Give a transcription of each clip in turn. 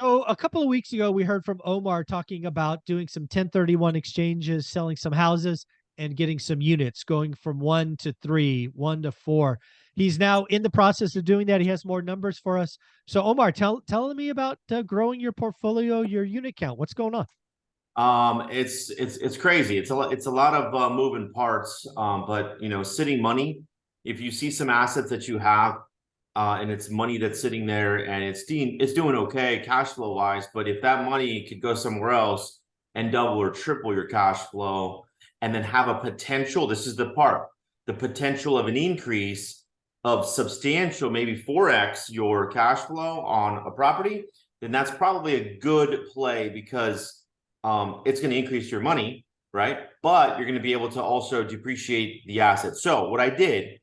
So a couple of weeks ago, we heard from Omar talking about doing some 1031 exchanges, selling some houses, and getting some units, going from 1 to 3, 1 to 4. He's now in the process of doing that. He has more numbers for us. So Omar, tell me about growing your portfolio, your unit count. What's going on? It's crazy. It's a lot of moving parts. But you know, sitting money. If you see some assets that you have, and it's money that's sitting there and it's doing okay cash flow wise, but if that money could go somewhere else and double or triple your cash flow, and then have a potential, this is the part, the potential of an increase of substantial, maybe 4x your cash flow on a property, then that's probably a good play because it's going to increase your money, right? But you're going to be able to also depreciate the asset. So what I did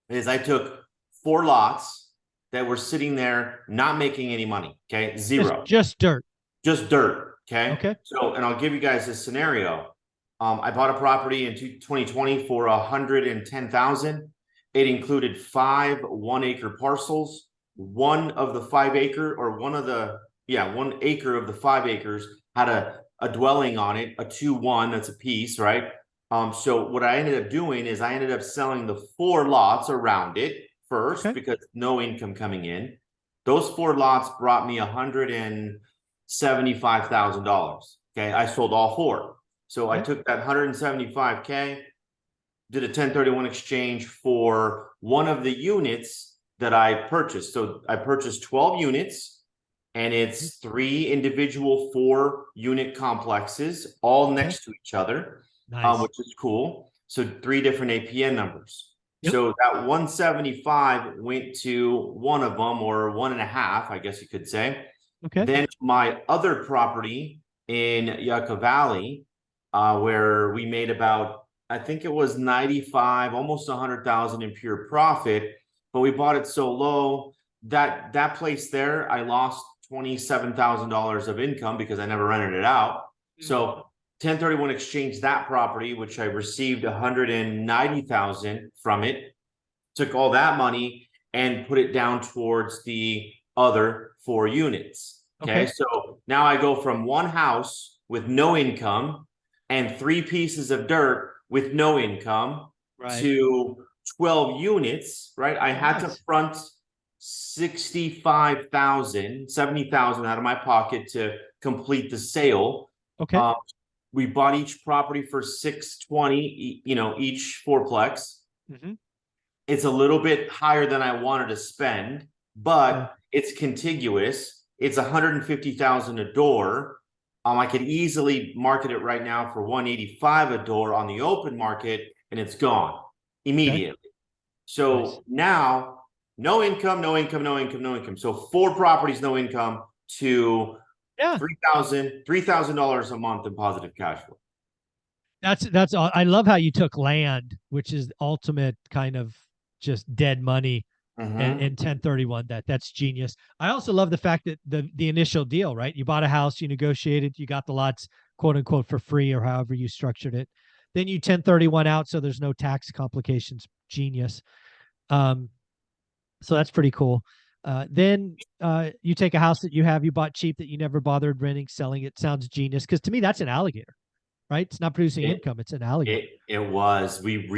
is I took 4 lots that were sitting there not making any money. Okay, zero, Just dirt. just dirt. Okay, Okay. so and I'll give you guys this scenario. I bought a property in 2020 for 110,000. It included 5 1-acre parcels. One of the 5 acre, or one of the 1 acre of the 5 acres had a dwelling on it, a 2-1. That's a piece, right? So what I ended up doing is I ended up selling the 4 lots around it first Okay. because no income coming in. Those 4 lots brought me $175,000. Okay, I sold all 4. So I Okay. took that 175K, did a 1031 exchange for one of the units that I purchased. So I purchased 12 units, and it's 3 individual 4-unit complexes all Okay. next to each other, Nice. which is cool. So 3 different APN numbers. Yep. So that 175 went to one of them, or 1.5, I guess you could say. Okay. Then my other property in Yucca Valley, where we made about, I think it was 95, almost 100,000 in pure profit, but we bought it so low that place there, I lost $27,000 of income because I never rented it out. So 1031 exchanged that property, which I received 190,000 from it, took all that money and put it down towards the other 4 units. Okay, Okay. so now I go from one house with no income and 3 pieces of dirt with no income Right. to 12 units, right? I Oh, had to nice. front 65,000, 70,000 out of my pocket to complete the sale. Okay. Uh, we bought each property for 620, you know, each fourplex. Mm-hmm. It's a little bit higher than I wanted to spend, Yeah. but it's contiguous. It's 150,000 a door. I could easily market it right now for 185 a door on the open market, and it's gone Okay. immediately. Nice. So now, no income, no income, no income, no income. So 4 properties, no income, to Yeah. $3,000 a month in positive cash flow. That's all. I love how you took land, which is ultimate kind of just dead money, and 1031. That's genius. I also love the fact that the initial deal, right? You bought a house, you negotiated, you got the lots, quote unquote, for free, or however you structured it. Then you 1031 out, so there's no tax complications. Genius. Um, so that's pretty cool. Then you take a house that you bought cheap, that you never bothered renting, selling it. Sounds genius, because to me that's an alligator, right? It's not producing It, income. It's an alligator. it was. We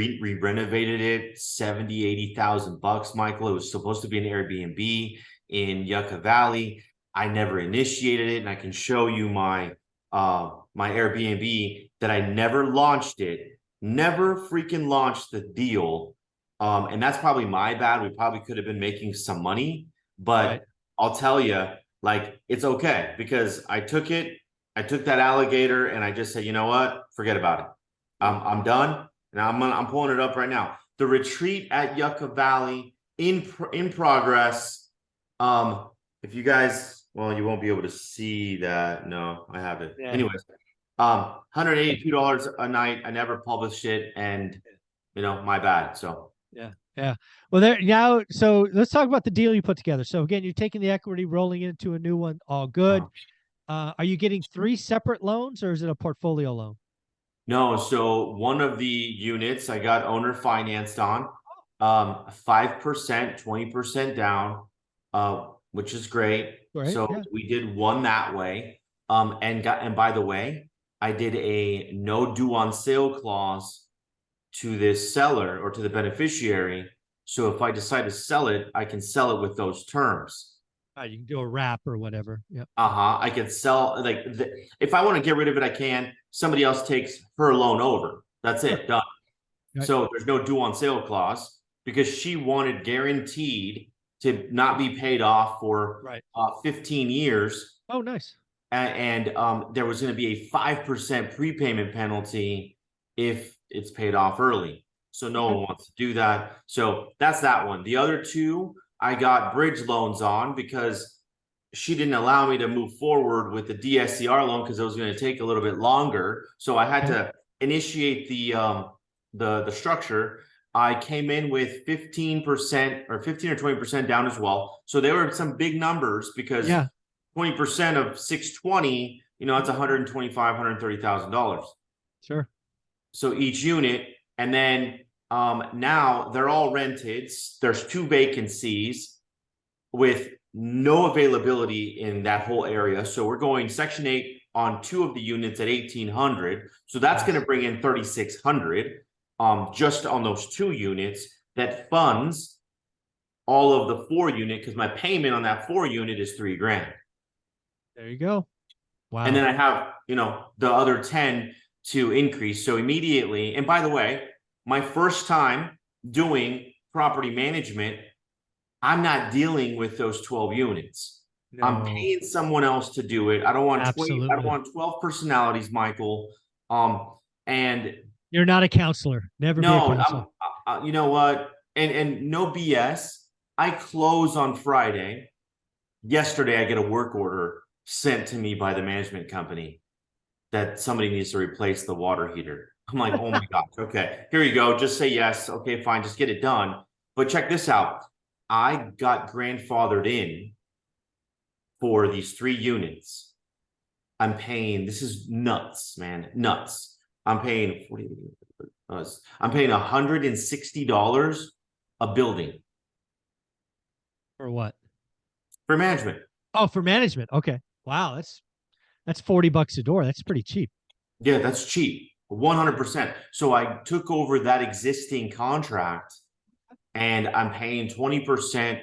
renovated it 70, 80,000 bucks, Michael. It was supposed to be an Airbnb in Yucca Valley. I never initiated it, and I can show you my Airbnb that I never launched it. Never freaking launched the deal. And that's probably my bad. We probably could have been making some money, Right. but I'll tell you, like, it's okay because I took that alligator and I just said, you know what? Forget about it. I'm done. And I'm pulling it up right now. The retreat at Yucca Valley in progress. If you guys, well, you won't be able to see that. No, I have it. Yeah. Anyways, $182 a night. I never published it, and you know, my bad. So Yeah. Yeah. Well, there now. So let's talk about the deal you put together. So again, you're taking the equity, rolling it into a new one. All good. um, Are you getting 3 separate loans, or is it a portfolio loan? no, so one of the units I got owner financed on, 5%, 20% down. which is great. Right. So Yeah. we did one that way. And by the way, I did a no due on sale clause to this seller or to the beneficiary. So if I decide to sell it, I can sell it with those terms. You can do a wrap or whatever. Yep. I can sell like if I want to get rid of it, I can. Somebody else takes her loan over. That's Sure. it, done. Right. So there's no due on sale clause because she wanted guaranteed to not be paid off for Right. 15 years. Oh, nice. And there was going to be a 5% prepayment penalty if it's paid off early. So no Okay. one wants to do that. So that's that one. The other two, I got bridge loans on because she didn't allow me to move forward with the DSCR loan because it was going to take a little bit longer. So I had Okay. to initiate the structure. I came in with 15% or 15 or 20% down as well. So there were some big numbers because Yeah. 20% of 620, that's $125,000, $130,000. Sure. So each unit, and then now they're all rented. There's 2 vacancies with no availability in that whole area. So we're going Section 8 on 2 of the units at 1,800. So that's going to bring in 3,600 just on those 2 units. That funds all of the 4 unit because my payment on that 4 unit is $3,000. There you go. Wow. And then I have, the other 10 to increase. So immediately, and by the way, my first time doing property management, I'm not dealing with those 12 units. No. I'm paying someone else to do it. I don't want 20, I don't Absolutely. want 12 personalities, Michael. And You're not a counselor. Never be a no, counselor. you know what? And no BS. I close on Friday. Yesterday, I get a work order sent to me by the management company that somebody needs to replace the water heater. I'm like, oh my gosh, okay, here you go. Just say yes. Okay, fine, just get it done. But check this out. I got grandfathered in for these 3 units. I'm paying, this is nuts, man, nuts. I'm paying $160 a building. For what? For management. Oh, for management. Okay. Wow. That's $40 a door. That's pretty cheap. Yeah, that's cheap. 100%. So I took over that existing contract and I'm paying 20%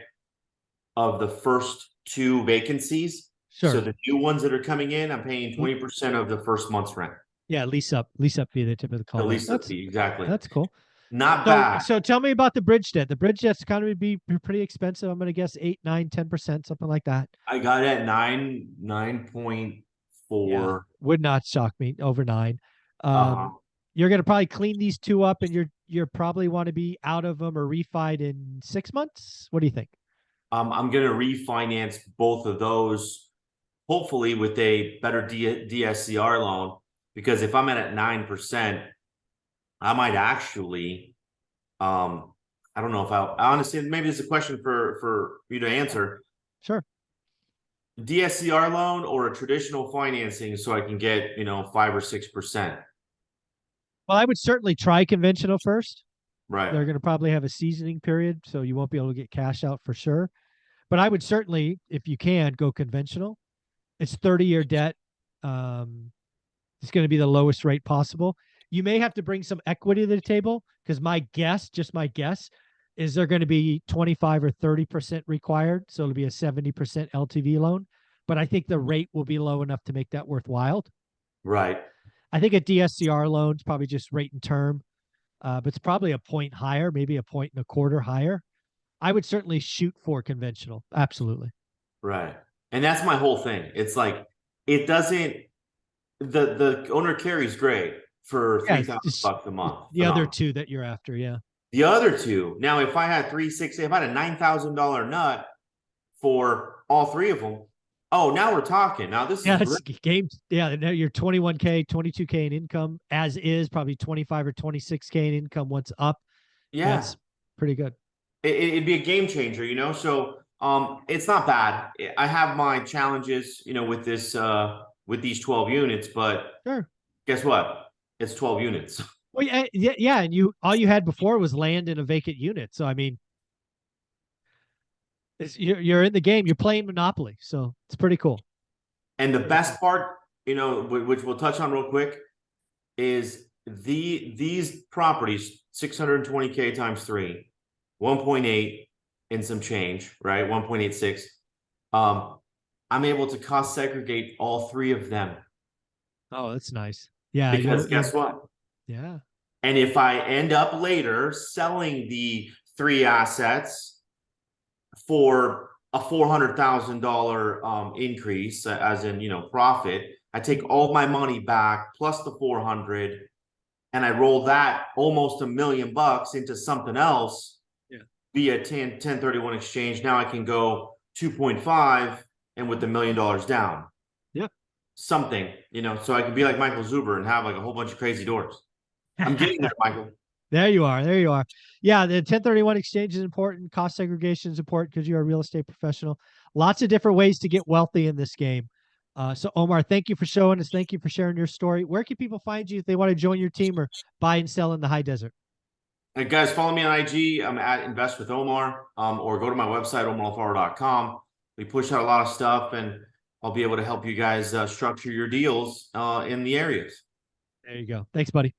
of the first 2 vacancies. Sure. So the new ones that are coming in, I'm paying 20% of the first month's rent. Yeah, lease up fee, the tip of the call. The lease up fee, exactly. That's cool. Not bad. So tell me about the bridge debt. The bridge debt's kind of be pretty expensive. I'm going to guess 8, 9, 10%, something like that. I got it at 9.4. Yeah, would not shock me over 9. You're going to probably clean these 2 up, and you're probably want to be out of them or refied in 6 months. What do you think? I'm going to refinance both of those, hopefully with a better DSCR loan, because if I'm at 9%, I might actually, I don't know if honestly, maybe it's a question for you to answer. Sure. DSCR loan or a traditional financing so I can get, 5 or 6%. Well, I would certainly try conventional first. Right. They're going to probably have a seasoning period, so you won't be able to get cash out for sure. But I would certainly, if you can, go conventional. It's 30-year debt. It's going to be the lowest rate possible. You may have to bring some equity to the table because just my guess, is there going to be 25 or 30% required. So it'll be a 70% LTV loan. But I think the rate will be low enough to make that worthwhile. Right. I think a DSCR loan is probably just rate and term, but it's probably a point higher, maybe a point and a quarter higher. I would certainly shoot for conventional. Absolutely. Right. And that's my whole thing. It's like, it doesn't, the owner carries great for $3,000 a month. The other 2 that you're after. Yeah. The other 2. Now, if I had if I had a $9,000 nut for all 3 of them, oh, now we're talking. Now this is game. Yeah. Now you're 21K, 22K in income as is, probably 25 or 26K in income once up. Yeah. That's pretty good. It'd be a game changer, So, it's not bad. I have my challenges, with this, with these 12 units, but sure. Guess what? It's 12 units. Well, yeah. And all you had before was land in a vacant unit. So, I mean, You're in the game. You're playing Monopoly, so it's pretty cool. And the Pretty best cool. part, which we'll touch on real quick, is these properties 620K times 3, 1.8 and some change, right? 1.86. I'm able to cost segregate all 3 of them Oh, that's nice. Yeah, because guess what? yeah. And if I end up later selling the 3 assets for a $400,000 increase, as in profit, I take all my money back plus the 400, and I roll that almost $1 million into something else. Yeah. Via 1031 exchange. Now I can go 2.5 and with $1 million down. Yeah. Something, so I can be like Michael Zuber and have like a whole bunch of crazy doors. I'm getting there, Michael. There you are. There you are. Yeah, the 1031 exchange is important. Cost segregation is important because you're a real estate professional. Lots of different ways to get wealthy in this game. So, Omar, thank you for showing us. Thank you for sharing your story. Where can people find you if they want to join your team or buy and sell in the high desert? And guys, follow me on IG. I'm at Invest with Omar, or go to my website, omaralfaro.com. We push out a lot of stuff, and I'll be able to help you guys structure your deals in the areas. There you go. Thanks, buddy.